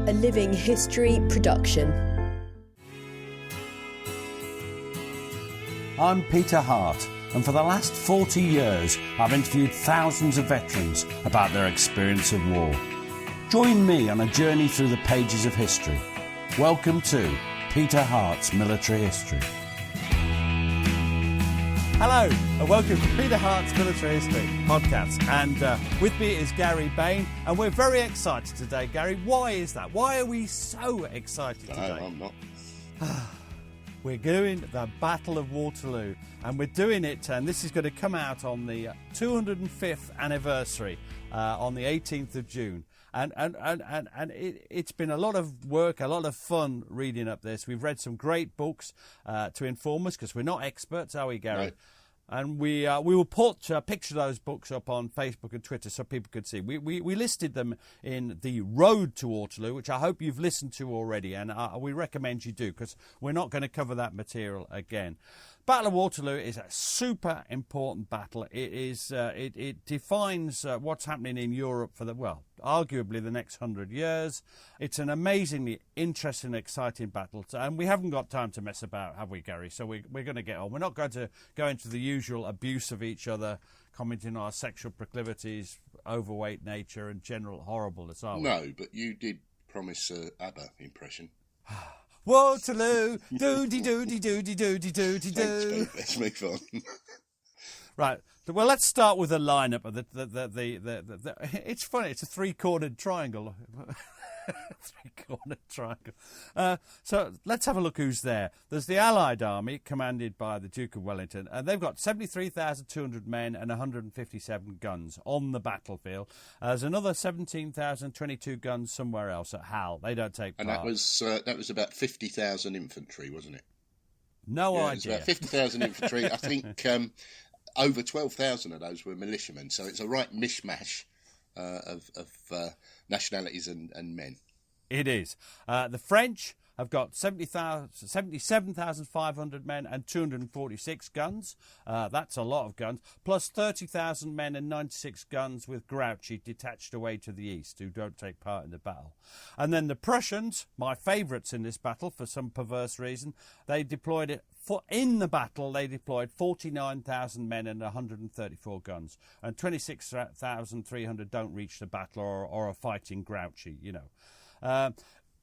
a Living History production. I'm Peter Hart, and for the last 40 years I've interviewed thousands of veterans about their experience of war. Join me on a journey through the pages of history. Welcome to Peter Hart's Military History. Hello, and welcome to Peter Hart's Military History podcast. And with me is Gary Bain, and we're very excited today. Gary, why is that? Why are we so excited today? No, I'm not. We're doing the Battle of Waterloo, and we're doing it, and this is going to come out on the 205th anniversary on the 18th of June. And it's been a lot of work, a lot of fun reading up this. We've read some great books to inform us, because we're not experts, are we, Gary? No. And we will put a picture of those books up on Facebook and Twitter so people could see. We listed them in the Road to Waterloo, which I hope you've listened to already, and we recommend you do, because we're not going to cover that material again. Battle of Waterloo is a super important battle. It is it defines what's happening in Europe for arguably the next 100 years. It's an amazingly interesting, exciting battle, and we haven't got time to mess about, have we, Gary? So we're going to get on. We're not going to go into the usual abuse of each other, commenting on our sexual proclivities, overweight nature, and general horribleness, are we? No, but you did promise ABBA impression. Waterloo, doody doody doody doody doody doo. Let's move on. Right. Well, let's start with the lineup of the it's funny. It's a three-cornered triangle. Three-cornered triangle. So let's have a look who's there. There's the Allied army, commanded by the Duke of Wellington, and they've got 73,200 men and 157 guns on the battlefield. There's another 17,022 guns somewhere else at Hal. They don't take part. And that was about 50,000 infantry, wasn't it? No idea. It was about 50,000 infantry. I think over 12,000 of those were militiamen. So it's a right mishmash of nationalities and men. It is. The French have got 77,500 men and 246 guns. That's a lot of guns. Plus 30,000 men and 96 guns with Grouchy detached away to the east, who don't take part in the battle. And then the Prussians, my favourites in this battle for some perverse reason, they deployed 49,000 men and 134 guns. And 26,300 don't reach the battle or are fighting Grouchy, you know.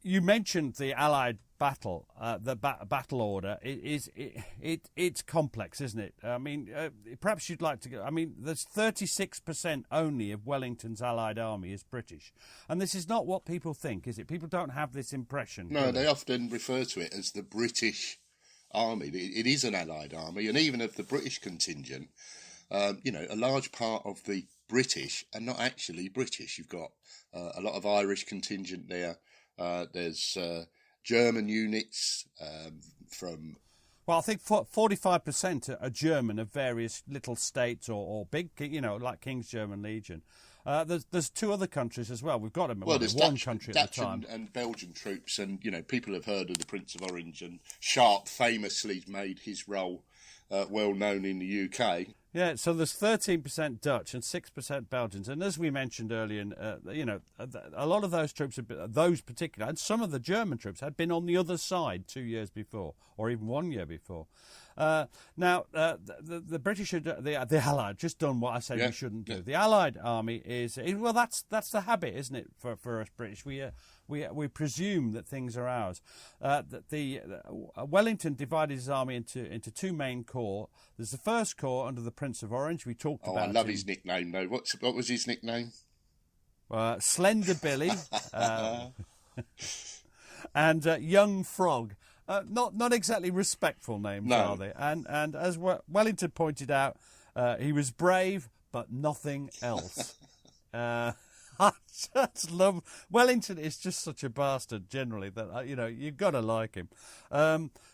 You mentioned the Allied battle, battle order. It's complex, isn't it? I mean, perhaps you'd like to go. I mean, there's 36% only of Wellington's Allied army is British, and this is not what people think, is it? People don't have this impression. No, they often refer to it as the British army. It is an Allied army, and even of the British contingent, a large part of the British are not actually British. You've got a lot of Irish contingent there. There's German units from... Well, I think 45% are German of various little states or big, like King's German Legion. There's two other countries as well. We've got them. Well, there's one country at the time. And Belgian troops, and people have heard of the Prince of Orange, and Sharp famously made his role well known in the UK. Yeah, so there's 13% Dutch and 6% Belgians, and as we mentioned earlier, a lot of those troops, those particular, and some of the German troops had been on the other side 2 years before, or even 1 year before. Now, the British, the Allied, just done what I said we shouldn't do. The Allied army is that's the habit, isn't it, for us British? We presume that things are ours. Wellington divided his army into two main corps. There's the first corps under the Prince of Orange. We talked about. I love his nickname though. What was his nickname? Slender Billy, and Young Frog. Not exactly respectful names, are they? And as Wellington pointed out, he was brave, but nothing else. I just love Wellington. Is just such a bastard generally that you've got to like him.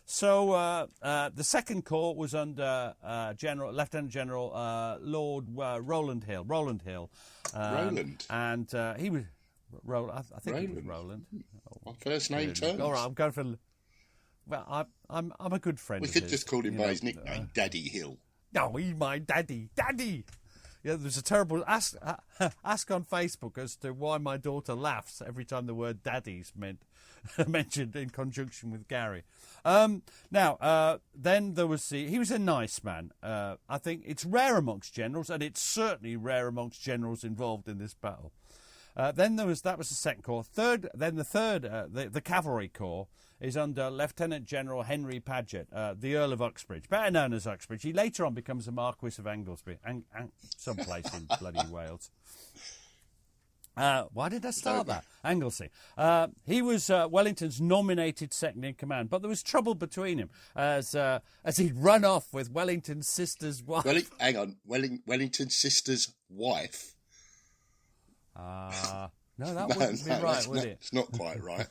So the Second Corps was under Lieutenant General Lord Rowland Hill. Roland, and he was I think he was Roland. On first name terms. All right, I'm going for. Well, I'm a good friend. We could just call him by his nickname, Daddy Hill. No, he's my daddy. Yeah, there's a terrible ask on Facebook as to why my daughter laughs every time the word "daddy's" mentioned in conjunction with Gary. Then there was he was a nice man. I think it's rare amongst generals, and it's certainly rare amongst generals involved in this battle. Then that was the Second Corps. The Cavalry Corps is under Lieutenant General Henry Paget, the Earl of Uxbridge, better known as Uxbridge. He later on becomes the Marquis of Anglesey, someplace in bloody Wales. Why did I start that? Anglesey. He was Wellington's nominated second in command, but there was trouble between him as he'd run off with Wellington's sister's wife. Wellington's sister's wife. No, that wouldn't be right, would it? It's not quite right.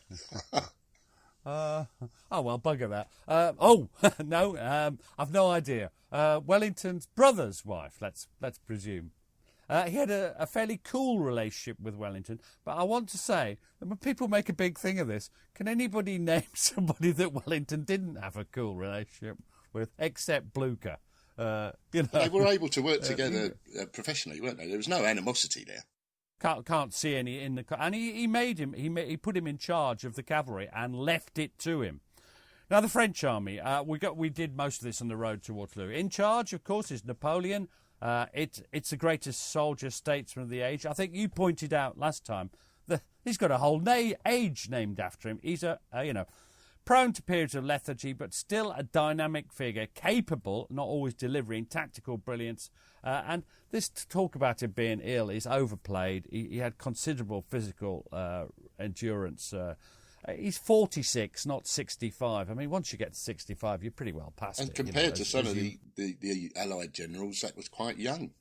Oh well, bugger that. No, I've no idea. Wellington's brother's wife. Let's presume. He had a fairly cool relationship with Wellington, but I want to say that when people make a big thing of this, can anybody name somebody that Wellington didn't have a cool relationship with, except Blucher? They were able to work together professionally, weren't they? There was no animosity there. Can't see any in the, and he put him in charge of the cavalry and left it to him. Now the French army, we did most of this on the road to Waterloo. In charge, of course, is Napoleon. It's the greatest soldier statesman of the age. I think you pointed out last time that he's got a whole age named after him. He's prone to periods of lethargy, but still a dynamic figure, capable, not always delivering, tactical brilliance. And this talk about him being ill is overplayed. He had considerable physical endurance. He's 46, not 65. I mean, once you get to 65, you're pretty well past it. And compared to some of the Allied generals, that was quite young.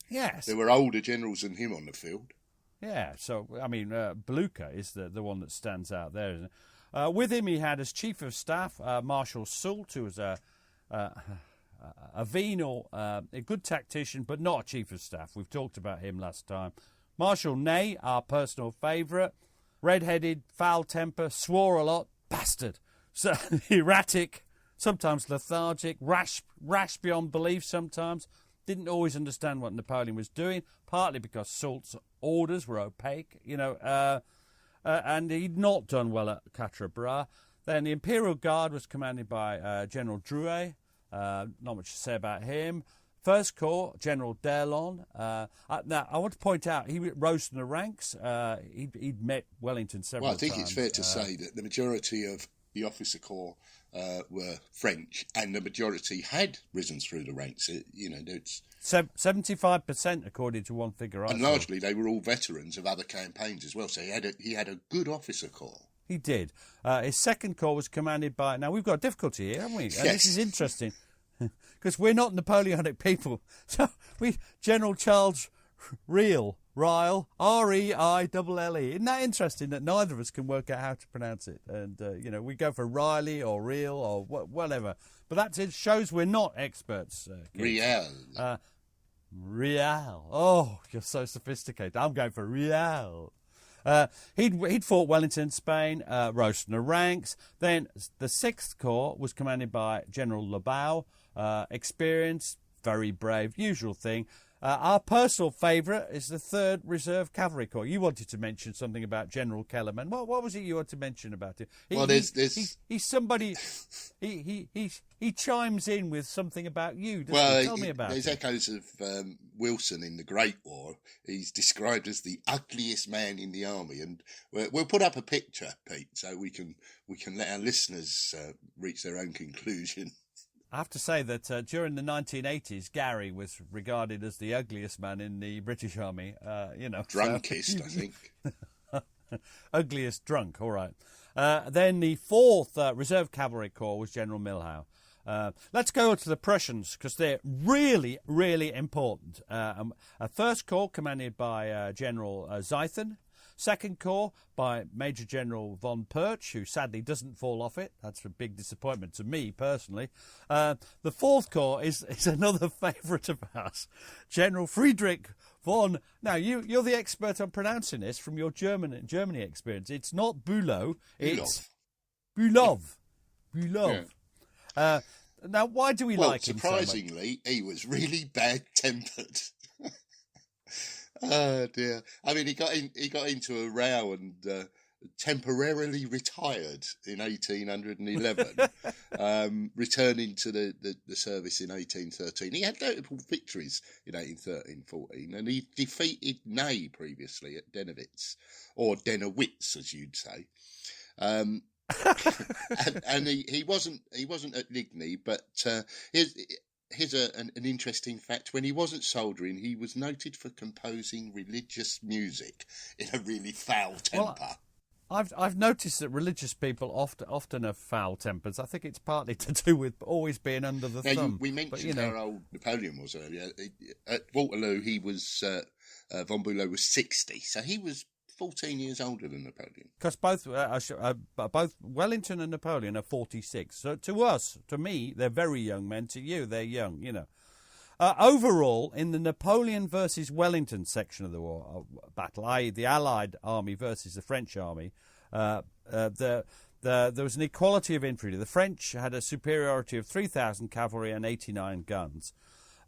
Yes. There were older generals than him on the field. Yeah, so, I mean, Blucher is the one that stands out there, isn't it? With him, he had as Chief of Staff Marshal Soult, who was a venal, a good tactician, but not a Chief of Staff. We've talked about him last time. Marshal Ney, our personal favourite, red-headed, foul temper, swore a lot, bastard. So erratic, sometimes lethargic, rash beyond belief sometimes. Didn't always understand what Napoleon was doing, partly because Soult's orders were opaque, and he'd not done well at Quatre Bras. Then the Imperial Guard was commanded by General Drouet. Not much to say about him. First Corps, General D'Erlon. Now, I want to point out, he rose from the ranks. He'd met Wellington several times. Well, I think it's fair to say that the majority of the officer corps were French, and the majority had risen through the ranks. It's 75%, according to one figure. And largely, they were all veterans of other campaigns as well. So he had a good officer corps. He did. His Second Corps was commanded by... Now, we've got a difficulty here, haven't we? Yes. And this is interesting, because we're not Napoleonic people. So General Charles Ryle, R-E-I-L-L-E. Isn't that interesting that neither of us can work out how to pronounce it? And, we go for Riley or Real or whatever. But it shows we're not experts. Riel. Rial. Oh, you're so sophisticated. I'm going for Rial. He'd fought Wellington in Spain, rose from the ranks. Then the Sixth Corps was commanded by General Lobau, experienced, very brave, usual thing. Our personal favourite is the 3rd Reserve Cavalry Corps. You wanted to mention something about General Kellerman. What was it you wanted to mention about him? He's somebody. He chimes in with something about you. Tell me about there's him. Echoes of Wilson in the Great War. He's described as the ugliest man in the army, and we'll put up a picture, Pete, so we can let our listeners reach their own conclusion. I have to say that during the 1980s, Gary was regarded as the ugliest man in the British Army. Drunkest, I think. Ugliest drunk, all right. Then the 4th Reserve Cavalry Corps was General Milhau. Let's go to the Prussians, because they're really, really important. First Corps commanded by General Zeithen. Second Corps by Major General von Perch, who sadly doesn't fall off it. That's a big disappointment to me, personally. The 4th Corps is another favourite of ours, General Friedrich von... Now, you're the expert on pronouncing this from your Germany experience. It's not Bülow, it's Bülow. Yeah. Now, why do we like him so much? Surprisingly, he was really bad-tempered. Oh dear! I mean, he got into a row and temporarily retired in 1811, returning to the service in 1813. He had notable victories in 1813-14, and he defeated Ney previously at Dennewitz, or Dennewitz, as you'd say. And he wasn't at Ligny, but here's an interesting fact. When he wasn't soldiering, he was noted for composing religious music in a really foul temper. Well, I've noticed that religious people often have foul tempers. I think it's partly to do with always being under the thumb. We mentioned how old Napoleon was earlier. At Waterloo, he was von Blucher was 60, so he was 14 years older than Napoleon. Because both Wellington and Napoleon are 46. So to me, they're very young men. To you, they're young, Overall, in the Napoleon versus Wellington section of the war battle, i.e. the Allied army versus the French army, there was an equality of infantry. The French had a superiority of 3,000 cavalry and 89 guns.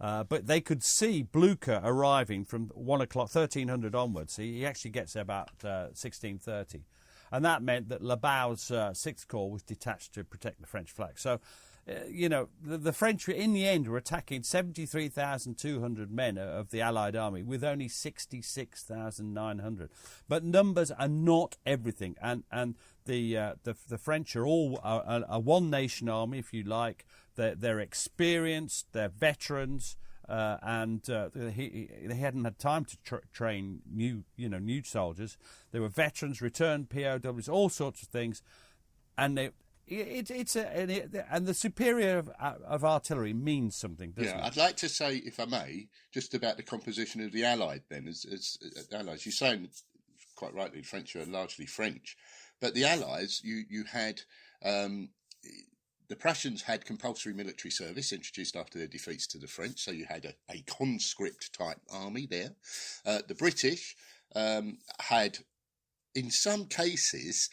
But they could see Blucher arriving from 1 o'clock, 1300 onwards. He actually gets there about 1630. And that meant that Labau's 6th Corps was detached to protect the French flag. So, the French, in the end, were attacking 73,200 men of the Allied army with only 66,900. But numbers are not everything. And the French are all a one-nation army, if you like. They're experienced, they're veterans, and they hadn't had time to train new soldiers. They were veterans, returned POWs, all sorts of things, and the superior of artillery means something, doesn't it? I'd like to say, if I may, just about the composition of the Allied. Then, as Allies, you're saying quite rightly, the French are largely French, but the Allies, you had. The Prussians had compulsory military service introduced after their defeats to the French, so you had a conscript-type army there. The British had, in some cases,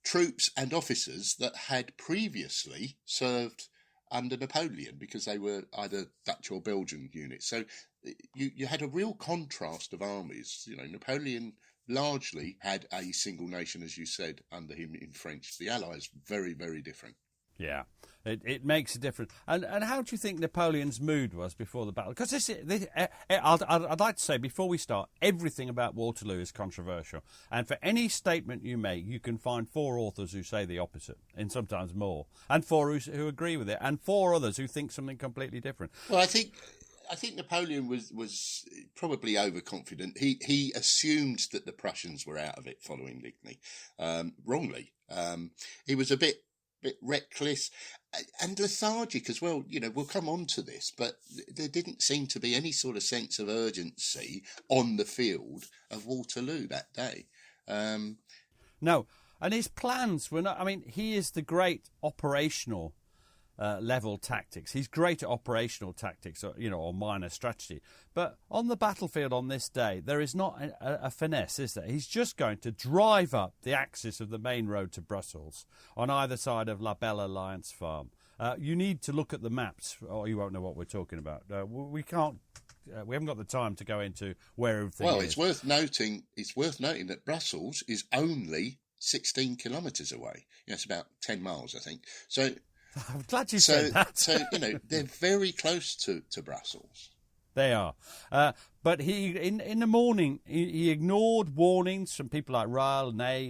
troops and officers that had previously served under Napoleon because they were either Dutch or Belgian units. So you had a real contrast of armies. Napoleon largely had a single nation, as you said, under him in French. The Allies, very, very different. Yeah, it makes a difference. And how do you think Napoleon's mood was before the battle? Because I'd like to say, before we start, everything about Waterloo is controversial. And for any statement you make, you can find 4 authors who say the opposite, and sometimes more, and 4 who agree with it, and 4 others who think something completely different. Well, I think Napoleon was probably overconfident. He assumed that the Prussians were out of it following Ligny, wrongly. He was a bit reckless and lethargic as well. We'll come on to this, but there didn't seem to be any sort of sense of urgency on the field of Waterloo that day. No, and his plans were not. I mean, he is the great operational level tactics. He's great at operational tactics, or minor strategy. But on the battlefield on this day, there is not a finesse, is there? He's just going to drive up the axis of the main road to Brussels on either side of La Belle Alliance Farm. You need to look at the maps, or you won't know what we're talking about. We can't. We haven't got the time to go into where everything is. Well, it's worth noting that Brussels is only 16 kilometres away. It's about 10 miles, I think. So. I'm glad you said that. So, they're very close to Brussels. They are. But he, in the morning, he ignored warnings from people like Riel, Ney,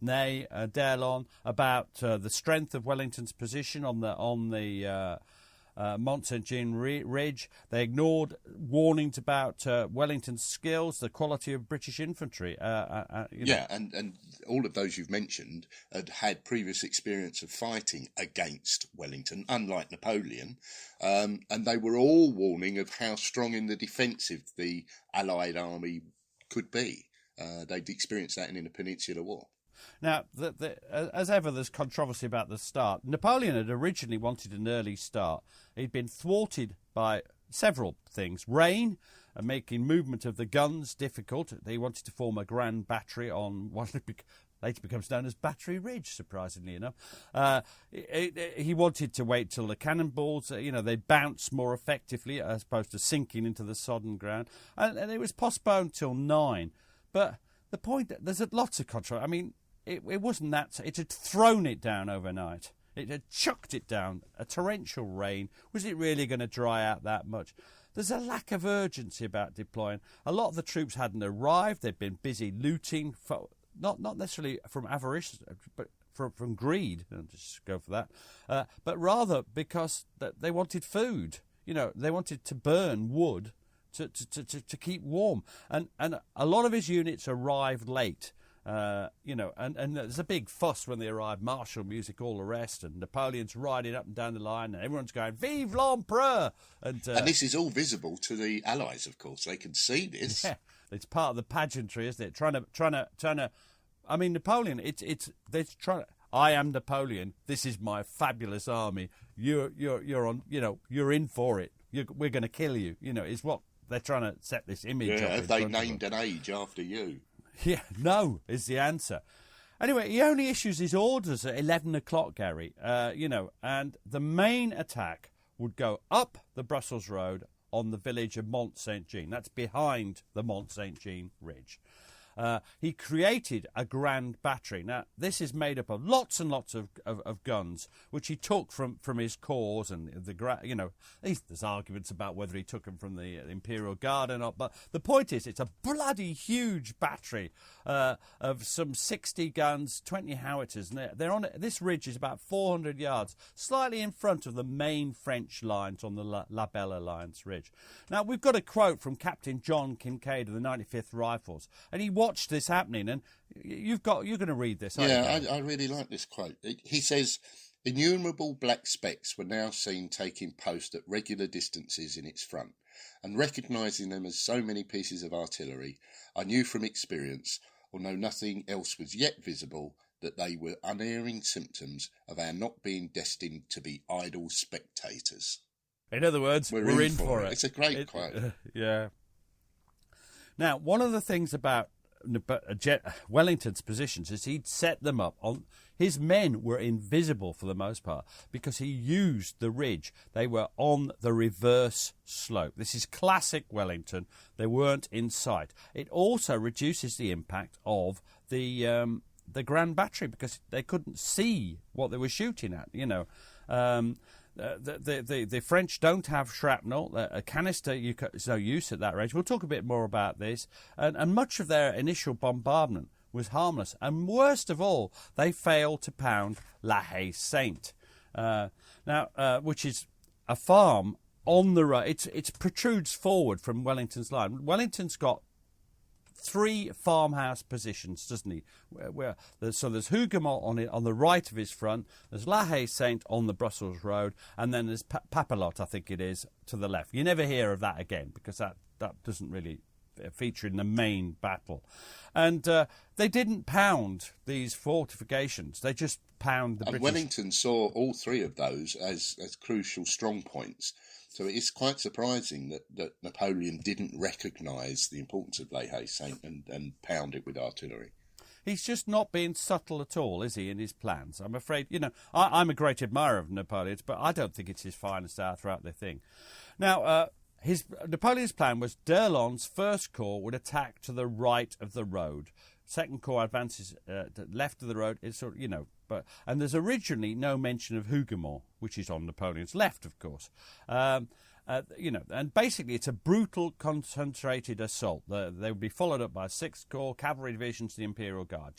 Ney, D'Erlon about the strength of Wellington's position on the Mont Saint-Jean Ridge. They ignored warnings about Wellington's skills, the quality of British infantry. And all of those you've mentioned had previous experience of fighting against Wellington, unlike Napoleon, and they were all warning of how strong in the defensive the Allied army could be. They'd experienced that in the Peninsular War. Now, as ever, there's controversy about the start. Napoleon had originally wanted an early start. He'd been thwarted by several things. Rain, making movement of the guns difficult. They wanted to form a grand battery on what later becomes known as Battery Ridge, surprisingly enough. He wanted to wait till the cannonballs, they bounce more effectively as opposed to sinking into the sodden ground. And it was postponed till 9. But the point, there's lots of control. I mean, it wasn't that. It had thrown it down overnight. It had chucked it down. A torrential rain. Was it really going to dry out that much? There's a lack of urgency about deploying. A lot of the troops hadn't arrived. They'd been busy looting, not necessarily from avarice, but from greed. I'll just go for that. But rather because they wanted food. They wanted to burn wood to keep warm. And a lot of his units arrived late. And there's a big fuss when they arrive, martial music, all the rest, and Napoleon's riding up and down the line, and everyone's going, "Vive l'Empereur!" And this is all visible to the Allies, of course. They can see this. Yeah, it's part of the pageantry, isn't it? Trying to. I mean, Napoleon. They're trying. I am Napoleon. This is my fabulous army. You're on. You're in for it. We're going to kill you. Is what they're trying to set this image. Yeah, up have they named an age after you? Yeah, no is the answer. Anyway, he only issues his orders at 11 o'clock, Gary, and the main attack would go up the Brussels road on the village of Mont Saint-Jean. That's behind the Mont Saint-Jean ridge. He created a grand battery. Now, this is made up of lots and lots of guns, which he took from his corps, and there's arguments about whether he took them from the Imperial Guard or not. But the point is, it's a bloody huge battery of some 60 guns, 20 howitzers. And they're on this ridge is about 400 yards, slightly in front of the main French lines on the La Belle Alliance Ridge. Now, we've got a quote from Captain John Kincaid of the 95th Rifles, and he watched this happening, and you're going to read this. Yeah, I really like this quote. He says, "Innumerable black specks were now seen taking post at regular distances in its front, and recognising them as so many pieces of artillery, I knew from experience, although nothing else was yet visible, that they were unerring symptoms of our not being destined to be idle spectators." In other words, we're in for it. It's a great quote. Yeah. Now, one of the things about Wellington's positions is he'd set them up on. His men were invisible for the most part because he used the ridge. They were on the reverse slope. This is classic Wellington. They weren't in sight. It also reduces the impact of the Grand Battery because they couldn't see what they were shooting at. The French don't have shrapnel. A canister is no use at that range. We'll talk a bit more about this. And much of their initial bombardment was harmless. And worst of all, they failed to pound La Haye Sainte, which is a farm on the road. It protrudes forward from Wellington's line. Wellington's got 3 farmhouse positions, doesn't he? So there's Hougoumont on the right of his front, there's La Haye Sainte on the Brussels road, and then there's Papelotte, I think it is, to the left. You never hear of that again because that doesn't really feature in the main battle. And they didn't pound these fortifications, they just pound the British. Wellington saw all 3 of those as crucial strong points. So it is quite surprising that Napoleon didn't recognise the importance of La Haye Sainte and pound it with artillery. He's just not being subtle at all, is he, in his plans? I'm afraid, I'm a great admirer of Napoleon's, but I don't think it's his finest hour throughout the thing. Now, Napoleon's plan was d'Erlon's First Corps would attack to the right of the road. Second Corps advances to the left of the road. It's sort of, and there's originally no mention of Hougoumont, which is on Napoleon's left, of course. And basically it's a brutal, concentrated assault. They would be followed up by 6th Corps, cavalry divisions, the Imperial Guard.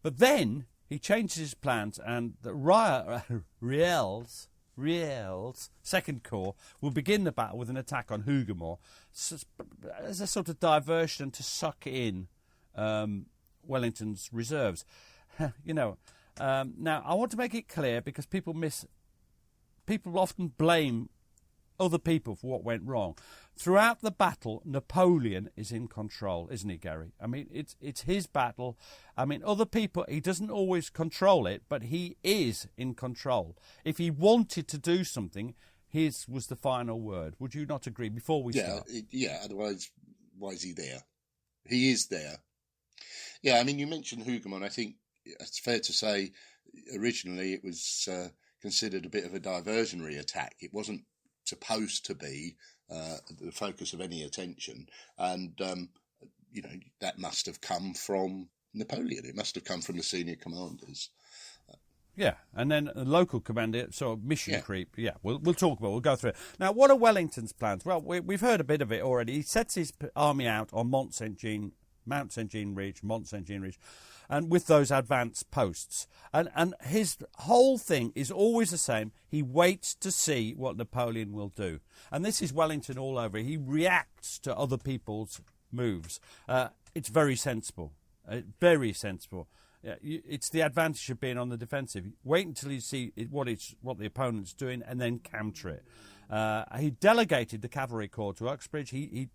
But then he changes his plans, and the Riel's 2nd Corps will begin the battle with an attack on Hougoumont as a sort of diversion to suck in Wellington's reserves. Now I want to make it clear because people often blame other people for what went wrong. Throughout the battle, Napoleon is in control, isn't he, Gary? I mean, it's his battle. I mean, other people, he doesn't always control it, but he is in control. If he wanted to do something, his was the final word. Would you not agree before we start? Yeah, otherwise, why is he there? He is there. Yeah, I mean, you mentioned Hougoumont. I think it's fair to say originally it was considered a bit of a diversionary attack. It wasn't supposed to be the focus of any attention. And, that must have come from Napoleon. It must have come from the senior commanders. Yeah, and then the local commander, sort of mission creep. Yeah, we'll talk about it. We'll go through it. Now, what are Wellington's plans? Well, we've heard a bit of it already. He sets his army out on Mount St. Jean Ridge, and with those advanced posts. And his whole thing is always the same. He waits to see what Napoleon will do. And this is Wellington all over. He reacts to other people's moves. It's very sensible. Very sensible. Yeah, it's the advantage of being on the defensive. Wait until you see what the opponent's doing and then counter it. He delegated the Cavalry Corps to Uxbridge. He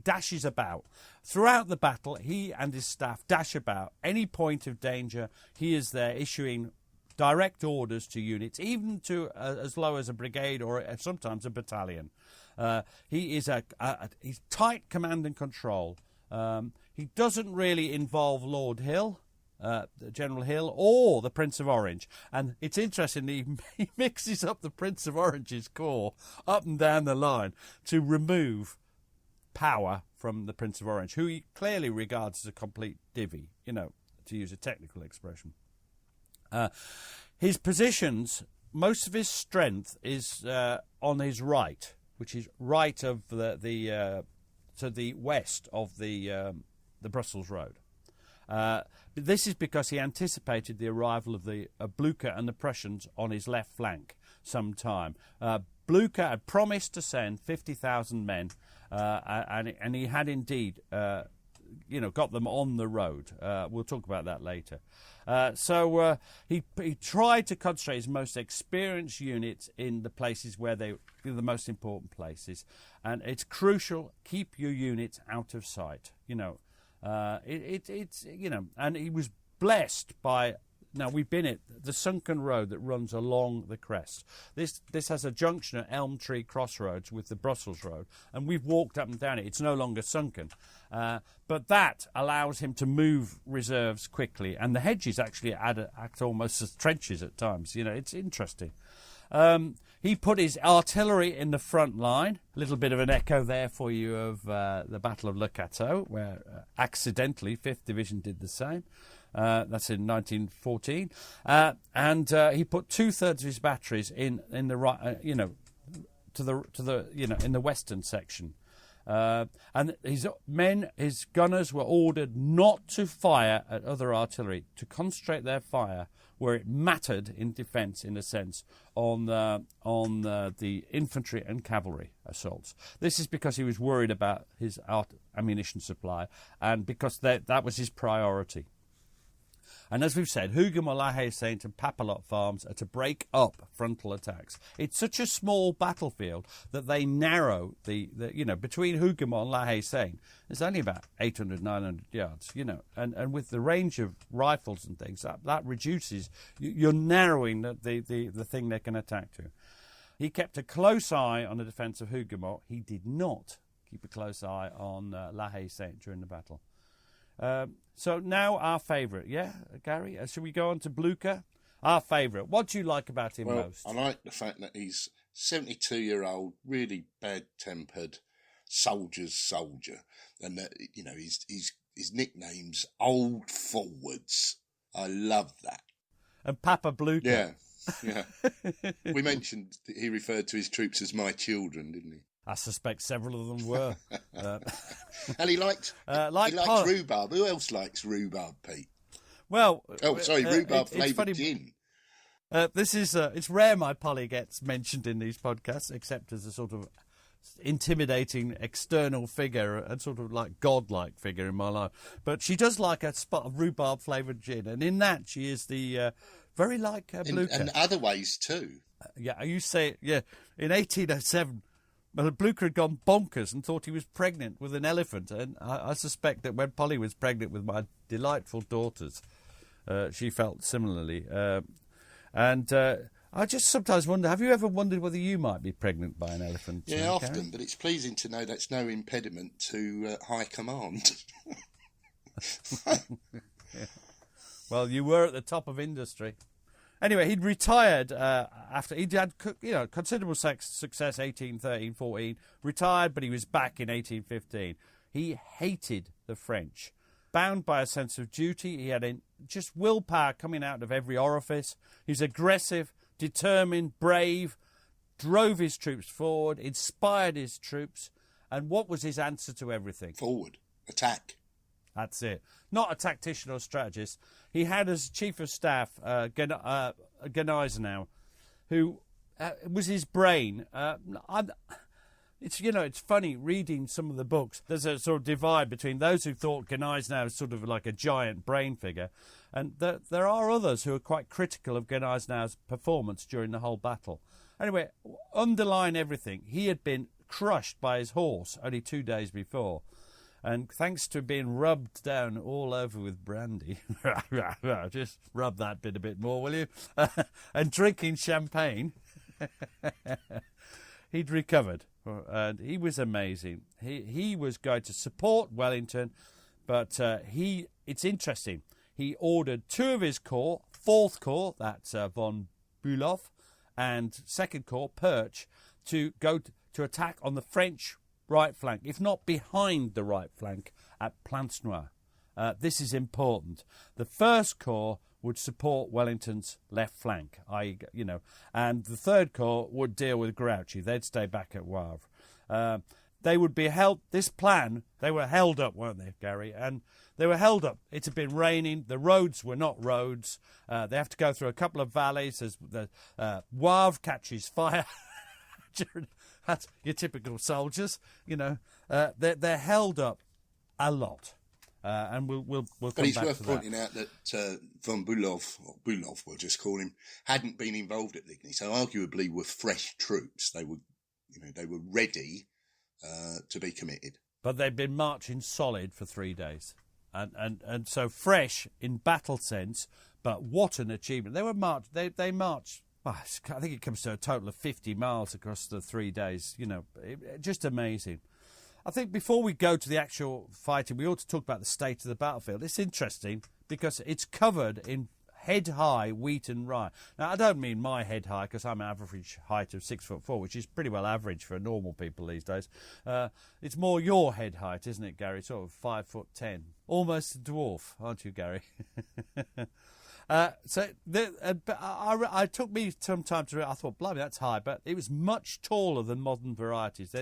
dashes about. Throughout the battle, he and his staff dash about. Any point of danger, he is there issuing direct orders to units, even to as low as a brigade or sometimes a battalion. He is he's tight command and control. He doesn't really involve Lord Hill, General Hill, or the Prince of Orange. And it's interesting, he mixes up the Prince of Orange's corps up and down the line to remove power from the Prince of Orange, who he clearly regards as a complete divvy, to use a technical expression. His positions, most of his strength is on his right, which is right of to the west of the Brussels road. This is because he anticipated the arrival of Blucher and the Prussians on his left flank sometime. Blucher had promised to send 50,000 men, and he had indeed, got them on the road. We'll talk about that later. So he tried to concentrate his most experienced units in the places where the most important places, and it's crucial. Keep your units out of sight. And he was blessed by. Now, we've been at the sunken road that runs along the crest. This has a junction at Elm Tree Crossroads with the Brussels Road, and we've walked up and down it. It's no longer sunken. But that allows him to move reserves quickly, and the hedges actually act almost as trenches at times. It's interesting. He put his artillery in the front line. A little bit of an echo there for you of the Battle of Le Cateau, where accidentally 5th Division did the same. That's in 1914, and he put 2/3 of his batteries in the right, in the western section, and his gunners were ordered not to fire at other artillery, to concentrate their fire where it mattered in defence, in a sense, on the infantry and cavalry assaults. This is because he was worried about his ammunition supply, and because that was his priority. And as we've said, Hougoumont, La Haye Sainte and Papelotte Farms are to break up frontal attacks. It's such a small battlefield that they narrow between Hougoumont and La Haye Sainte, it's only about 800, 900 yards, and with the range of rifles and things, that reduces, you're narrowing the thing they can attack to. He kept a close eye on the defence of Hougoumont. He did not keep a close eye on La Haye Sainte during the battle. So now our favourite, Gary? Should we go on to Blucher? Our favourite. What do you like about him most? I like the fact that he's 72-year-old, really bad-tempered soldier's soldier, and that his nickname's Old Forwards. I love that. And Papa Blucher. Yeah. We mentioned that he referred to his troops as my children, didn't he? I suspect several of them were. And he liked rhubarb. Who else likes rhubarb, Pete? Well, rhubarb flavoured gin. It's rare my Polly gets mentioned in these podcasts, except as a sort of intimidating external figure and sort of like godlike figure in my life. But she does like a spot of rhubarb flavoured gin, and in that she is the very like Blucher. And other ways too. You say, in 1807. But Blucher had gone bonkers and thought he was pregnant with an elephant. And I suspect that when Polly was pregnant with my delightful daughters, she felt similarly. And I just sometimes wonder, have you ever wondered whether you might be pregnant by an elephant? Yeah, often, but it's pleasing to know that's no impediment to high command. Yeah. Well, you were at the top of industry. Anyway, he'd retired after he'd had considerable success 1813-14. Retired, but he was back in 1815. He hated the French. Bound by a sense of duty, he had just willpower coming out of every orifice. He's aggressive, determined, brave, drove his troops forward, inspired his troops. And what was his answer to everything? Forward. Attack. That's it. Not a tactician or strategist. He had as chief of staff Gneisenau, who was his brain. It's funny reading some of the books. There's a sort of divide between those who thought Gneisenau was sort of like a giant brain figure, and there are others who are quite critical of Gneisenau's performance during the whole battle. Anyway, underline everything. He had been crushed by his horse only 2 days before. And thanks to being rubbed down all over with brandy, just rub that bit a bit more, will you? And drinking champagne, he'd recovered. And he was amazing. He was going to support Wellington, but it's interesting. He ordered 2 of his corps, 4th Corps, that's von Blucher, and 2nd Corps, Perche, to go to attack on the French right flank, if not behind the right flank, at Plancenoit. This is important. The 1st Corps would support Wellington's left flank, and the 3rd Corps would deal with Grouchy. They'd stay back at Wavre. They would be held. This plan, they were held up, weren't they, Gary? And they were held up. It had been raining. The roads were not roads. They have to go through a couple of valleys. As the Wavre catches fire. That's your typical soldiers, They're held up a lot, and we'll come back to that. But it's worth pointing out that von Blucher, or Blucher, we'll just call him, hadn't been involved at Ligny, so arguably were fresh troops. They were ready to be committed. But they'd been marching solid for 3 days, and so fresh in battle sense. But what an achievement! They were marched. They marched. I think it comes to a total of 50 miles across the 3 days. Just amazing. I think before we go to the actual fighting, we ought to talk about the state of the battlefield. It's interesting because it's covered in head-high wheat and rye. Now, I don't mean my head high because I'm an average height of 6'4", which is pretty well average for normal people these days. It's more your head height, isn't it, Gary? Sort of 5'10". Almost a dwarf, aren't you, Gary? It took me some time to. I thought, blimey, that's high, but it was much taller than modern varieties. They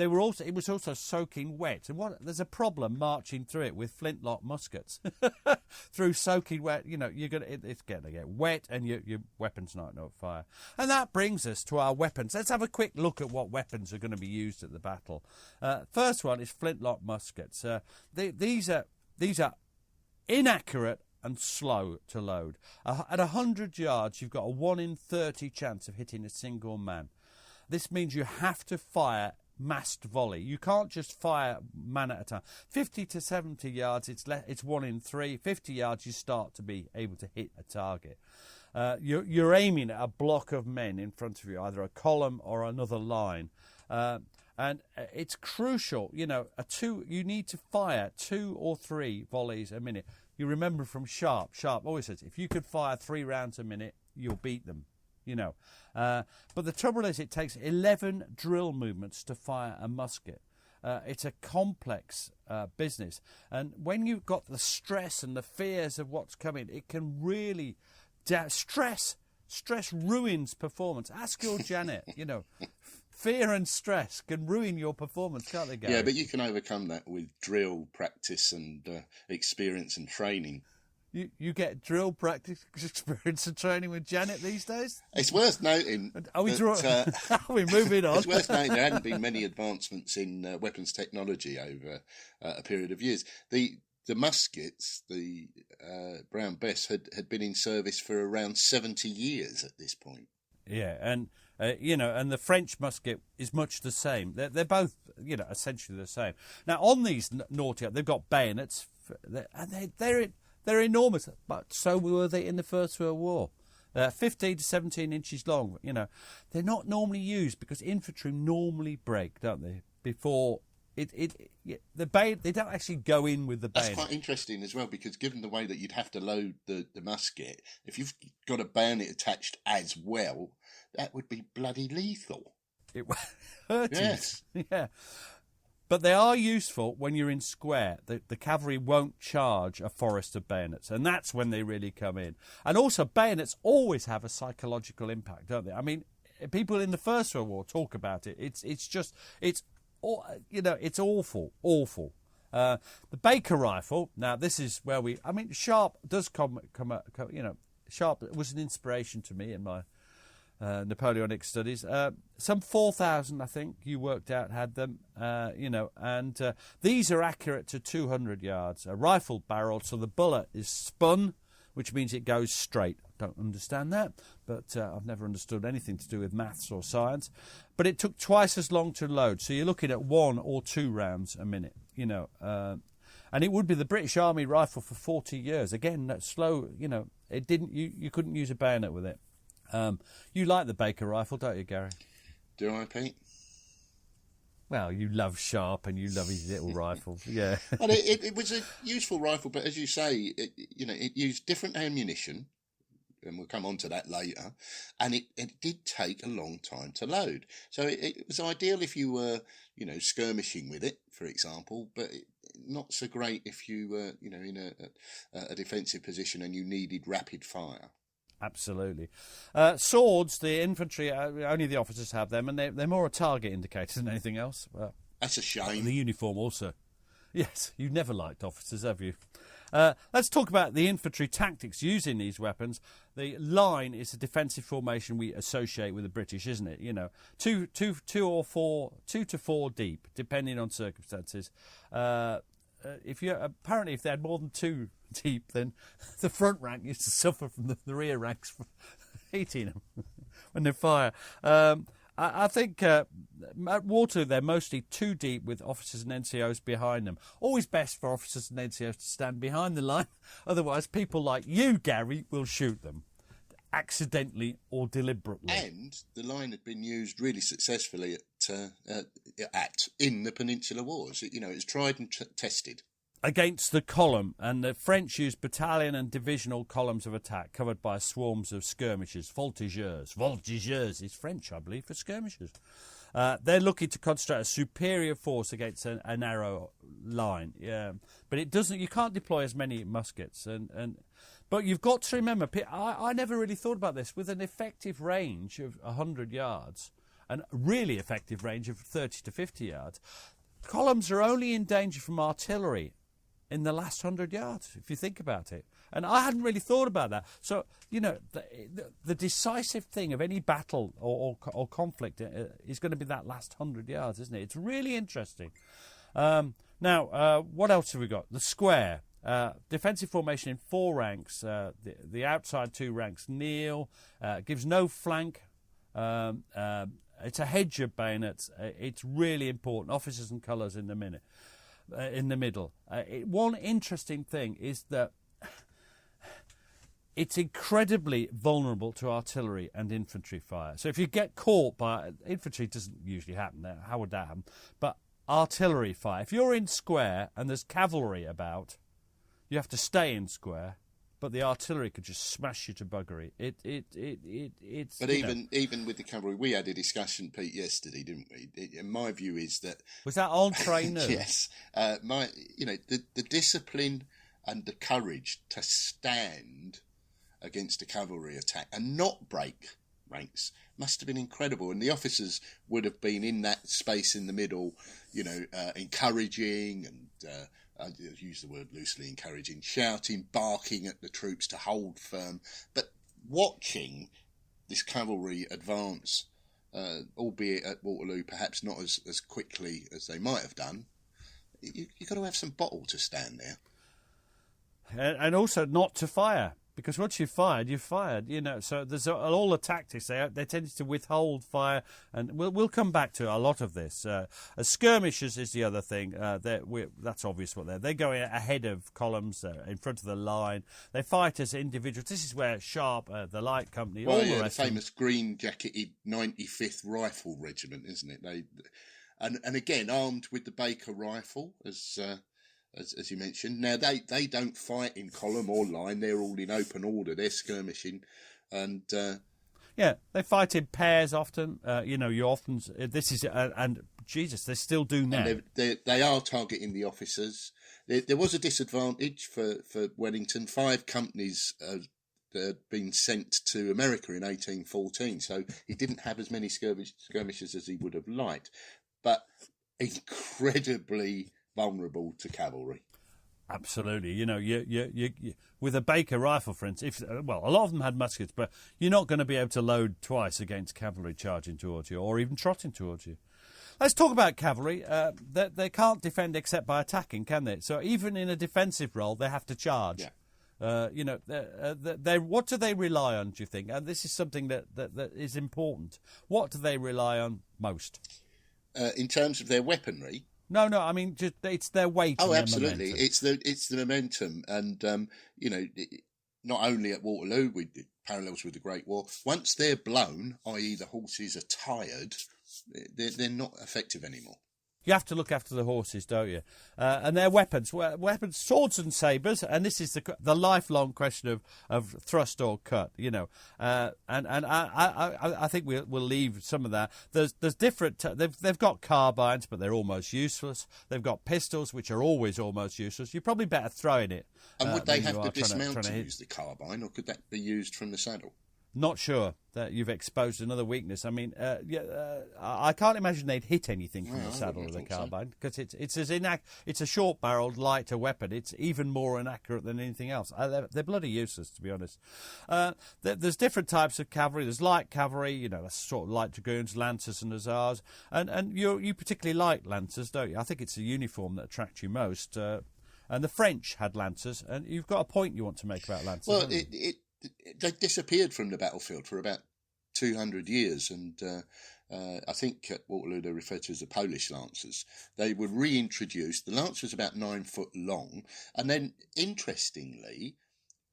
were also. It was also soaking wet, and there's a problem marching through it with flintlock muskets through soaking wet. It's going to get wet, and your weapons not fire. And that brings us to our weapons. Let's have a quick look at what weapons are going to be used at the battle. First one is flintlock muskets. These are inaccurate and slow to load. At 100 yards, you've got a 1 in 30 chance of hitting a single man. This means you have to fire massed volley. You can't just fire man at a time. 50 to 70 yards, it's 1 in 3. 50 yards, you start to be able to hit a target. You're aiming at a block of men in front of you, either a column or another line. And it's crucial, you need to fire 2 or 3 volleys a minute. You remember from Sharp always says, if you could fire 3 rounds a minute, you'll beat them, But the trouble is it takes 11 drill movements to fire a musket. It's a complex business. And when you've got the stress and the fears of what's coming, it can really... Stress ruins performance. Ask your Janet, Fear and stress can ruin your performance, can't they, Gary? Yeah, but you can overcome that with drill, practice and experience and training. You get drill, practice, experience and training with Janet these days? It's worth noting... Are we moving on? It's worth noting there hadn't been many advancements in weapons technology over a period of years. The muskets, the Brown Bess, had been in service for around 70 years at this point. Yeah, and... and the French musket is much the same. They're both, essentially the same. Now, on these naughty, they've got bayonets, and they're enormous, but so were they in the First World War. 15 to 17 inches long, They're not normally used because infantry normally break, don't they, before, the bayonet, they don't actually go in with the bayonet. That's quite interesting as well, because given the way that you'd have to load the musket, if you've got a bayonet attached as well, that would be bloody lethal. It hurting. Yes. Yeah. But they are useful when you're in square. The cavalry won't charge a forest of bayonets, and that's when they really come in. And also, bayonets always have a psychological impact, don't they? I mean, people in the First World War talk about it. It's awful. The Baker rifle. Now, this is where Sharp does come. Sharp was an inspiration to me in my Napoleonic studies. Some 4,000, I think, you worked out had them, and these are accurate to 200 yards. A rifle barrel, so the bullet is spun, which means it goes straight. I don't understand that, but I've never understood anything to do with maths or science. But it took twice as long to load, so you're looking at 1 or 2 rounds a minute, and it would be the British Army rifle for 40 years. Again, that slow, it didn't. You couldn't use a bayonet with it. You like the Baker rifle, don't you, Gary? Do I, Pete? Well, you love Sharp and you love his little rifle. Yeah. Well, it was a useful rifle, but as you say, it used different ammunition, and we'll come on to that later, and it did take a long time to load. So it was ideal if you were, skirmishing with it, for example, but not so great if you were, in a defensive position and you needed rapid fire. Absolutely. Swords, the infantry, only the officers have them, and they're more a target indicator than anything else. That's a shame. The uniform also. Yes, you've never liked officers, have you? Let's talk about the infantry tactics using these weapons. The line is a defensive formation we associate with the British, isn't it? 2 to 4 deep, depending on circumstances. If they had more than 2 deep, then the front rank used to suffer from the rear ranks eating them when they fire. I think at Waterloo they're mostly 2 deep with officers and NCOs behind them. Always best for officers and NCOs to stand behind the line, otherwise people like you, Gary, will shoot them, accidentally or deliberately. And the line had been used really successfully in the Peninsular Wars. It's tried and tested. Against the column, and the French used battalion and divisional columns of attack covered by swarms of skirmishers, voltigeurs. Voltigeurs is French, I believe, for skirmishers. They're looking to construct a superior force against a narrow line. Yeah, but it doesn't. You can't deploy as many muskets, but you've got to remember. I never really thought about this. With an effective range of 100 yards, and really effective range of 30 to 50 yards, columns are only in danger from artillery in the last 100 yards, if you think about it. And I hadn't really thought about that. So, the decisive thing of any battle or conflict is going to be that last 100 yards, isn't it? It's really interesting. Now, what else have we got? The square. Defensive formation in 4 ranks. The outside 2 ranks kneel. Gives no flank. It's a hedge of bayonets. It's really important. Officers and colours in the middle. One interesting thing is that it's incredibly vulnerable to artillery and infantry fire. So if you get caught by... Infantry doesn't usually happen. How would that happen? But artillery fire. If you're in square and there's cavalry about, you have to stay in square. But the artillery could just smash you to buggery. It's. But even with the cavalry, we had a discussion, Pete, yesterday, didn't we? And my view is that was that entraîneur. Yes, the discipline and the courage to stand against a cavalry attack and not break ranks must have been incredible. And the officers would have been in that space in the middle, encouraging and. I use the word loosely, encouraging, shouting, barking at the troops to hold firm. But watching this cavalry advance, albeit at Waterloo, perhaps not as quickly as they might have done, you've got to have some bottle to stand there. And also not to fire. Because once you've fired, So there's all the tactics. They tended to withhold fire, and we'll come back to a lot of this. Skirmishers is the other thing. That's obvious what they're going ahead of columns, in front of the line. They fight as individuals. This is where Sharp, the Light Company, all the rest. The famous green-jacketed 95th Rifle Regiment, isn't it? and again armed with the Baker rifle, as you mentioned. Now they don't fight in column or line; they're all in open order. They're skirmishing, and yeah, they fight in pairs often. You often this is and Jesus, they still do now. And they are targeting the officers. There was a disadvantage for Wellington. 5 companies had been sent to America in 1814, so he didn't have as many skirmishers as he would have liked, but incredibly vulnerable to cavalry. Absolutely. You with a Baker rifle, for instance, a lot of them had muskets, but you're not going to be able to load twice against cavalry charging towards you or even trotting towards you. Let's talk about cavalry. They can't defend except by attacking, can they? So even in a defensive role, they have to charge. Yeah. What do they rely on, do you think? And this is something that is important. What do they rely on most? In terms of their weaponry? No, I mean, just it's their weight. Oh, and absolutely. Momentum. It's the momentum. And, not only at Waterloo, with parallels with the Great War, once they're blown, i.e. the horses are tired, they're not effective anymore. You have to look after the horses, don't you? And their weapons, swords and sabres, and this is the lifelong question of thrust or cut, And I think we'll leave some of that. There's different. They've got carbines, but they're almost useless. They've got pistols, which are always almost useless. You're probably better throwing it. And would they have to dismount to use the carbine, or could that be used from the saddle? Not sure that you've exposed another weakness. I mean, I can't imagine they'd hit anything from the saddle of the carbine because it's a short-barreled, lighter weapon. It's even more inaccurate than anything else. They're bloody useless, to be honest. There's different types of cavalry. There's light cavalry, that's sort of light dragoons, lancers, and hussars. And you particularly like lancers, don't you? I think it's the uniform that attracts you most. And the French had lancers, and you've got a point you want to make about lancers. Well, they disappeared from the battlefield for about 200 years, and I think at Waterloo they're referred to as the Polish Lancers. They were reintroduced. The lance was about 9 foot long, and then, interestingly,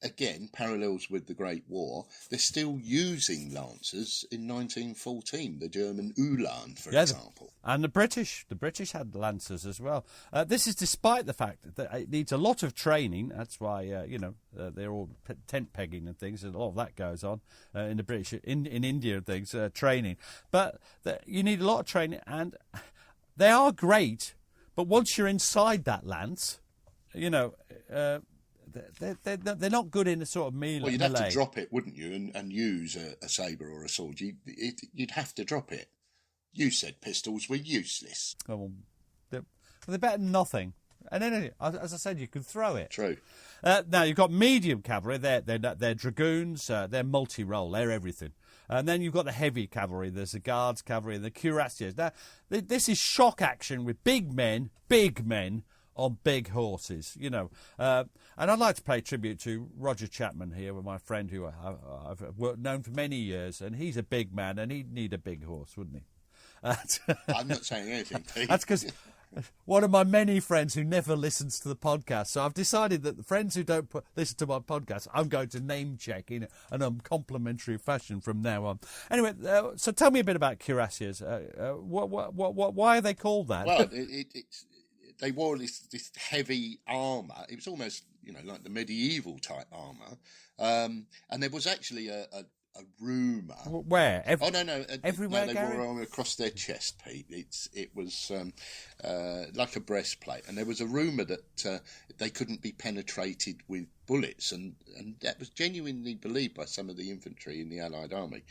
again, parallels with the Great War, they're still using lancers in 1914, the German Ulan, for example. And the British had lancers as well. This is despite the fact that it needs a lot of training. That's why, they're all tent pegging and things, and a lot of that goes on in the British, in India and things, training. But you need a lot of training, and they are great, but once you're inside that lance, they're not good in a sort of melee. Well, you'd have to drop it, wouldn't you, and use a sabre or a sword. You'd have to drop it. You said pistols were useless. Oh, they're better than nothing. And then, as I said, you can throw it. True. Now, you've got medium cavalry. They're dragoons. They're multi-role. They're everything. And then you've got the heavy cavalry. There's the Guards cavalry and the cuirassiers. Now, this is shock action with big men on big horses, And I'd like to pay tribute to Roger Chapman here, with my friend who I've known for many years, and he's a big man, and he'd need a big horse, wouldn't he? I'm not saying anything, Pete. That's because one of my many friends who never listens to the podcast. So I've decided that the friends who don't listen to my podcast, I'm going to name check in an uncomplimentary fashion from now on. Anyway, so tell me a bit about cuirassiers. Why are they called that? Well, they wore this heavy armour. It was almost, like the medieval type armour. And there was actually a rumour. Where? No. Everywhere, no, they Gary? wore armour across their chest, Pete. It was like a breastplate. And there was a rumour that they couldn't be penetrated with bullets. And that was genuinely believed by some of the infantry in the Allied army.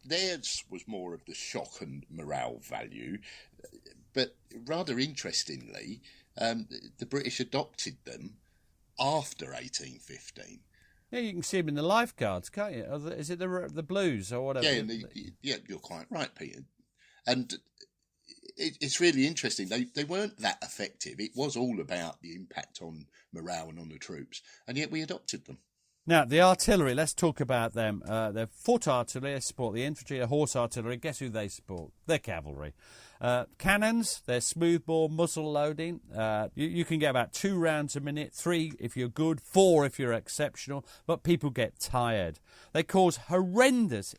Theirs was more of the shock and morale value. But rather interestingly, the British adopted them after 1815. Yeah, you can see them in the lifeguards, can't you? Is it the Blues or whatever? Yeah, you're quite right, Peter. And it's really interesting. They weren't that effective. It was all about the impact on morale and on the troops, and yet we adopted them. Now, the artillery, let's talk about them. They're foot artillery, they support the infantry. The horse artillery, guess who they support? They're cavalry. Cannons, they're smoothbore, muzzle loading. You can get about 2 rounds a minute, 3 if you're good, 4 if you're exceptional, but people get tired. They cause horrendous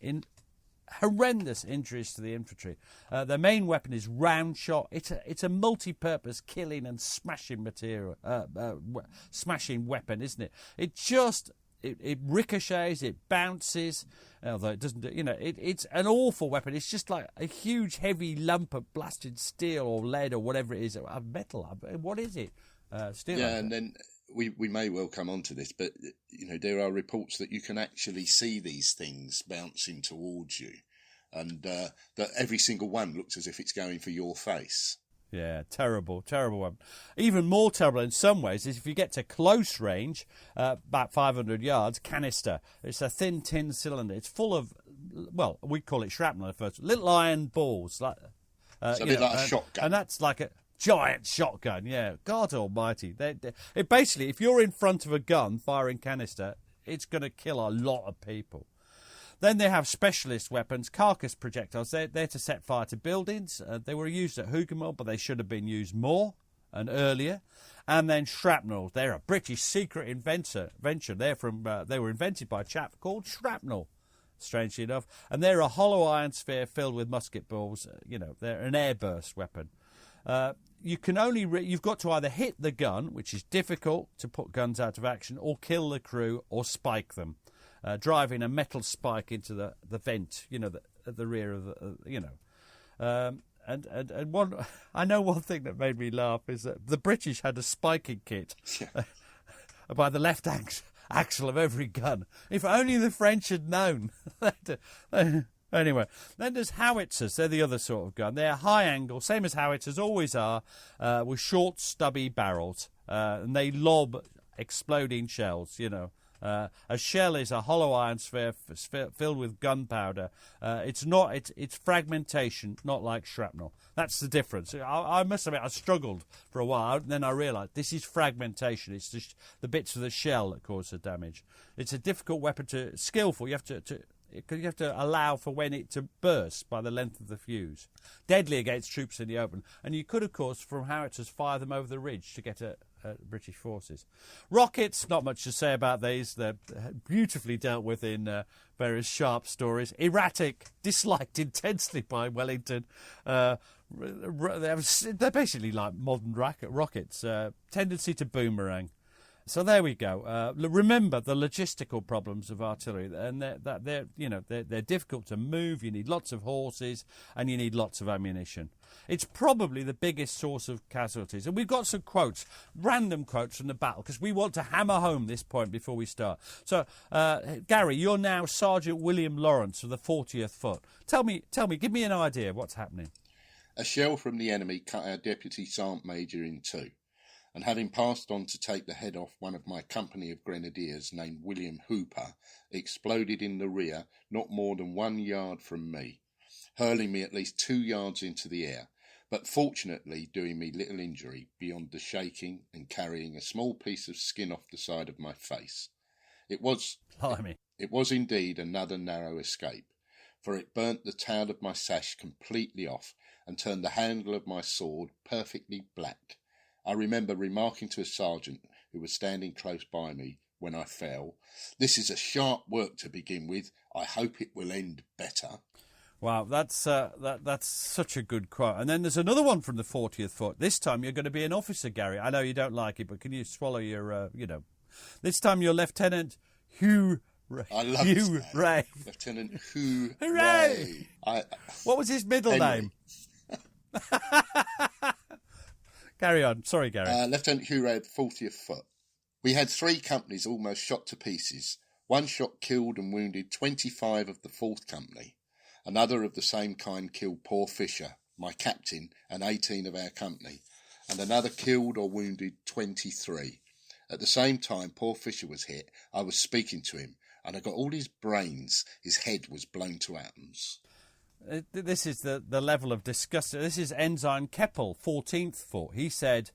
horrendous injuries to the infantry. Their main weapon is round shot. It's a multi-purpose killing and smashing smashing weapon, isn't it? It ricochets, it bounces, although it doesn't. It's an awful weapon. It's just like a huge, heavy lump of blasted steel or lead or whatever it is, metal. What is it? Steel. Yeah, and then we may well come on to this, but there are reports that you can actually see these things bouncing towards you, and that every single one looks as if it's going for your face. Yeah, terrible one. Even more terrible in some ways is if you get to close range, about 500 yards, canister. It's a thin tin cylinder. It's full of, well, we call it shrapnel at first, little iron balls. Like, it's a bit like a shotgun. And that's like a giant shotgun, yeah. God almighty. It basically, if you're in front of a gun firing canister, it's going to kill a lot of people. Then they have specialist weapons, carcass projectiles. They're to set fire to buildings. They were used at Hougoumont, but they should have been used more and earlier. And then shrapnel. They're a British secret venture. They were invented by a chap called Shrapnel, strangely enough. And they're a hollow iron sphere filled with musket balls. They're an airburst weapon. You've got to either hit the gun, which is difficult to put guns out of action, or kill the crew, or spike them. Driving a metal spike into the vent, at the rear of and one. I know one thing that made me laugh is that the British had a spiking kit by the left axle of every gun. If only the French had known. Anyway, then there's howitzers. They're the other sort of gun. They're high angle, same as howitzers always are, with short, stubby barrels, and they lob exploding shells. A shell is a hollow iron sphere filled with gunpowder. It's fragmentation, not like shrapnel. That's the difference. I must admit, I struggled for a while, and then I realised this is fragmentation. It's just the bits of the shell that cause the damage. It's a difficult weapon skillful. You have to allow for when it to burst by the length of the fuse. Deadly against troops in the open, and you could, of course, from howitzers, fire them over the ridge to get at British forces. Rockets, not much to say about these. They're beautifully dealt with in various sharp stories. Erratic, disliked intensely by Wellington. They're basically like modern rockets. Tendency to boomerang. So there we go. Remember the logistical problems of artillery, and they're difficult to move. You need lots of horses, and you need lots of ammunition. It's probably the biggest source of casualties. And we've got some quotes, random quotes from the battle, because we want to hammer home this point before we start. So, Gary, you're now Sergeant William Lawrence of the 40th Foot. Tell me, give me an idea of what's happening. A shell from the enemy cut our deputy sergeant major in two, and having passed on to take the head off one of my company of grenadiers named William Hooper, exploded in the rear not more than 1 yard from me, hurling me at least 2 yards into the air, but fortunately doing me little injury beyond the shaking and carrying a small piece of skin off the side of my face. It was indeed another narrow escape, for it burnt the tail of my sash completely off and turned the handle of my sword perfectly black. I remember remarking to a sergeant who was standing close by me when I fell, "This is a sharp work to begin with. I hope it will end better." Wow, that's such a good quote. And then there's another one from the 40th Foot. This time you're going to be an officer, Gary. I know you don't like it, but can you swallow your, This time you're Lieutenant Hugh Ray. I love Hugh Ray. Lieutenant Hugh Ray. What was his middle name? Carry on. Sorry, Gary. Lieutenant Hugh Ray of the 40th Foot. We had 3 companies almost shot to pieces. One shot killed and wounded 25 of the 4th Company. Another of the same kind killed poor Fisher, my captain, and 18 of our company. And another killed or wounded 23. At the same time poor Fisher was hit, I was speaking to him, and I got all his brains. His head was blown to atoms. This is the level of disgust. This is Ensign Keppel, 14th Foot. He said,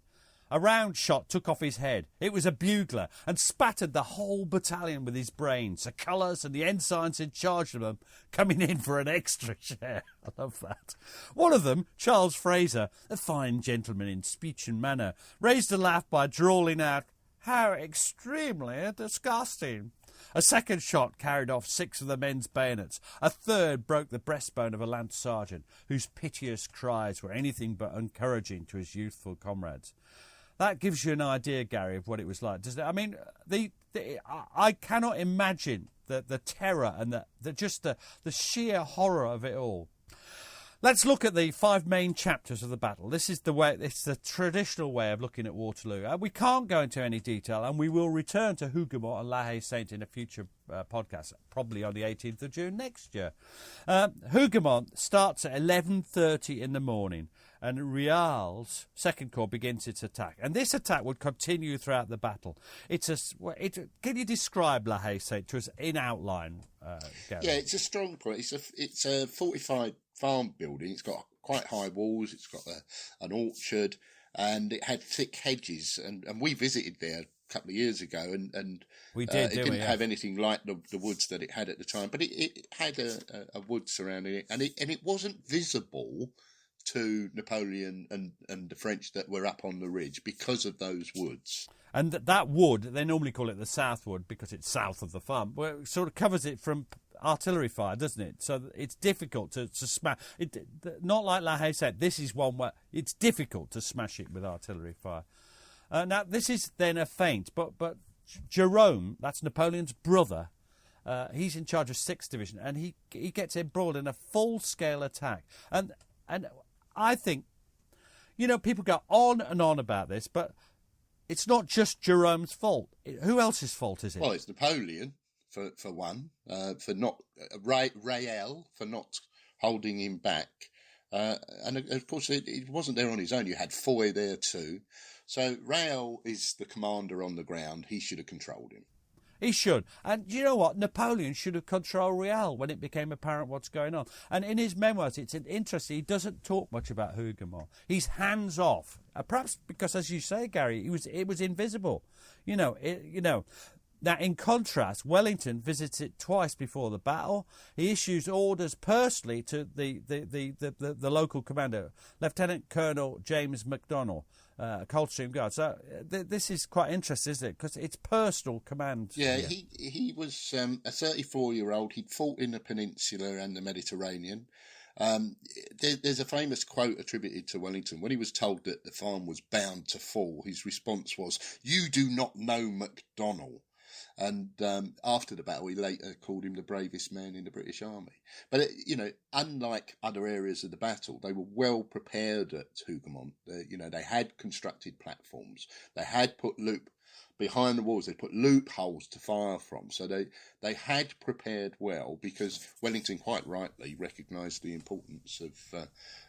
"A round shot took off his head. It was a bugler, and spattered the whole battalion with his brains. The colours and the ensigns in charge of them coming in for an extra share." I love that. One of them, Charles Fraser, a fine gentleman in speech and manner, raised a laugh by drawling out, "How extremely disgusting." A second shot carried off 6 of the men's bayonets. A third broke the breastbone of a lance sergeant, whose piteous cries were anything but encouraging to his youthful comrades. That gives you an idea, Gary, of what it was like, doesn't it? I mean, I cannot imagine the terror and the sheer horror of it all. Let's look at the 5 main chapters of the battle. This is the way; it's the traditional way of looking at Waterloo. We can't go into any detail, and we will return to Hougoumont and La Haye Sainte in a future podcast, probably on the 18th of June next year. Hougoumont starts at 11:30 in the morning, and Réal's Second Corps begins its attack. And this attack would continue throughout the battle. Can you describe La Haye Sainte to us in outline, Gary? Yeah, it's a strong point. It's a fortified farm building. It's got quite high walls. It's got an orchard, and it had thick hedges. And we visited there a couple of years ago, and we did. It didn't have anything like the woods that it had at the time, but it had a wood surrounding it, and it wasn't visible to Napoleon and the French that were up on the ridge because of those woods. And that wood, they normally call it the South Wood because it's south of the farm, well, it sort of covers it from artillery fire, doesn't it? So it's difficult to smash it. Not like La Haye said, this is one where it's difficult to smash it with artillery fire. Now, this is then a feint, but Jerome, that's Napoleon's brother, he's in charge of 6th Division, and he gets embroiled in a full-scale attack. And I think, people go on and on about this, but it's not just Jerome's fault. Who else's fault is it? Well, it's Napoleon, for one, for not... Réal, for not holding him back. And, of course, it wasn't there on his own. You had Foy there too. So Réal is the commander on the ground. He should have controlled him. He should. And you know what? Napoleon should have controlled Réal when it became apparent what's going on. And in his memoirs, it's interesting. He doesn't talk much about Hougoumont. He's hands off. Perhaps because, as you say, Gary, it was invisible. Now, in contrast, Wellington visits it twice before the battle. He issues orders personally to the local commander, Lieutenant Colonel James MacDonald, Coldstream Guard. So this is quite interesting, isn't it? Because it's personal command. Yeah, he was a 34-year-old. He'd fought in the Peninsula and the Mediterranean. There's a famous quote attributed to Wellington. When he was told that the farm was bound to fall, his response was, "You do not know MacDonald." And after the battle, he later called him the bravest man in the British Army. But, unlike other areas of the battle, they were well prepared at Hougoumont. They had constructed platforms. They had put behind the walls. They put loopholes to fire from. So they had prepared well because Wellington quite rightly recognised the importance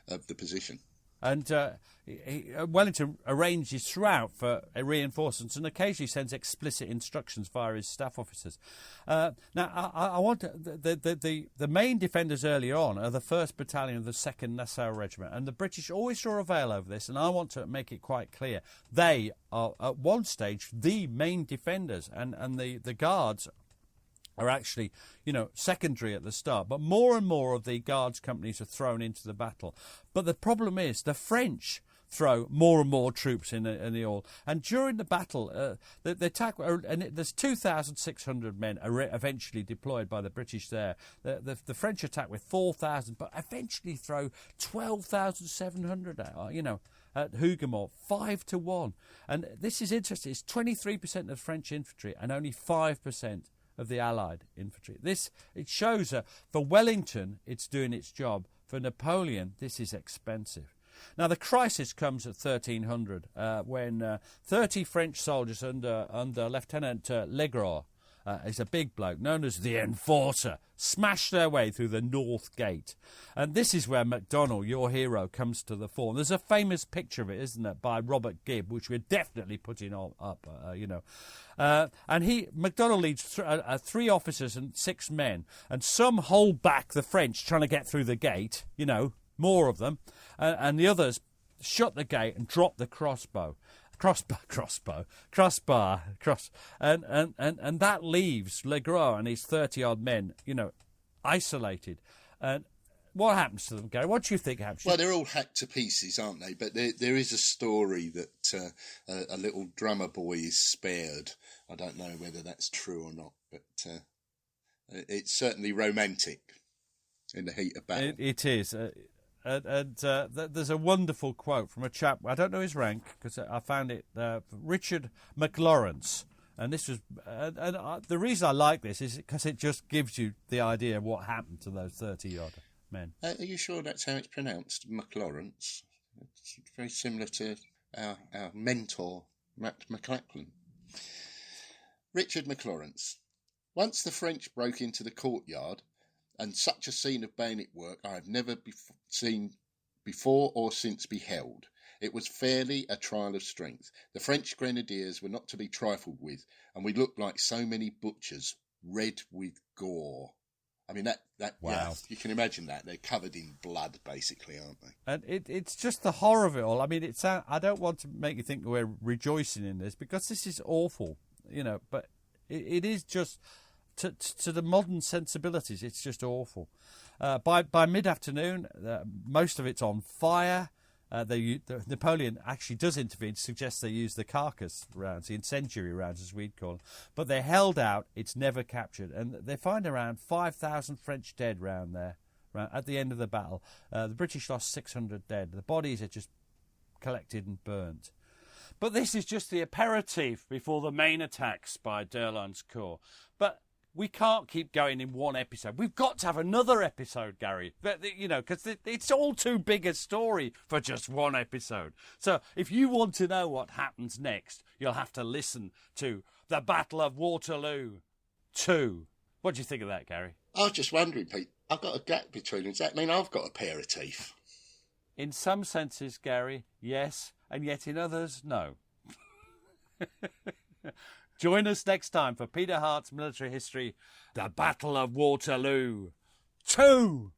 of the position. And Wellington arranges throughout for reinforcements and occasionally sends explicit instructions via his staff officers. Now, I want the main defenders earlier on are the 1st Battalion of the 2nd Nassau Regiment, and the British always draw a veil over this, and I want to make it quite clear. They are, at one stage, the main defenders, and the Guards are actually, secondary at the start. But more and more of the Guards companies are thrown into the battle. But the problem is the French throw more and more troops in the all. And during the battle, the attack, and there's 2,600 men are eventually deployed by the British there. The French attack with 4,000, but eventually throw 12,700 out, at Hougoumont, 5-1. And this is interesting. It's 23% of French infantry and only 5% of the Allied infantry. It shows for Wellington, it's doing its job. For Napoleon, this is expensive. Now, the crisis comes at 1300 when 30 French soldiers under Lieutenant Legros, is a big bloke known as the Enforcer, smash their way through the North Gate. And this is where MacDonald, your hero, comes to the fore. And there's a famous picture of it, isn't it, by Robert Gibb, which we're definitely putting up, and MacDonald leads 3 officers and 6 men, and some hold back the French trying to get through the gate, more of them, and the others shut the gate and drop the crossbar, and that leaves Legros and his 30-odd men, isolated. And What happens to them, Gary? What do you think happens? Well, they're all hacked to pieces, aren't they? But there is a story that a little drummer boy is spared. I don't know whether that's true or not, but it's certainly romantic in the heat of battle. It is. There's a wonderful quote from a chap, I don't know his rank, because I found it, Richard McLachlan. And this was, the reason I like this is because it just gives you the idea of what happened to those 30-odd men. Are you sure that's how it's pronounced, McLachlan? It's very similar to our mentor, McLachlan. Richard McLachlan. Once the French broke into the courtyard, and such a scene of bayonet work I have never seen before or since beheld. It was fairly a trial of strength. The French grenadiers were not to be trifled with, and we looked like so many butchers, red with gore. I mean, that wow. Yeah, you can imagine that. They're covered in blood, basically, aren't they? And it's just the horror of it all. I mean, I don't want to make you think we're rejoicing in this, because this is awful, but it is just... To the modern sensibilities, it's just awful. By mid-afternoon, most of it's on fire. Napoleon actually does intervene, suggests they use the carcass rounds, the incendiary rounds, as we'd call them. But they're held out. It's never captured. And they find around 5,000 French dead round there at the end of the battle. The British lost 600 dead. The bodies are just collected and burnt. But this is just the aperitif before the main attacks by d'Erlon's corps. But we can't keep going in one episode. We've got to have another episode, Gary. Because it's all too big a story for just one episode. So if you want to know what happens next, you'll have to listen to the Battle of Waterloo 2. What do you think of that, Gary? I was just wondering, Pete, I've got a gap between them. Does that mean I've got a pair of teeth? In some senses, Gary, yes, and yet in others, no. Join us next time for Peter Hart's Military History, The Battle of Waterloo 2.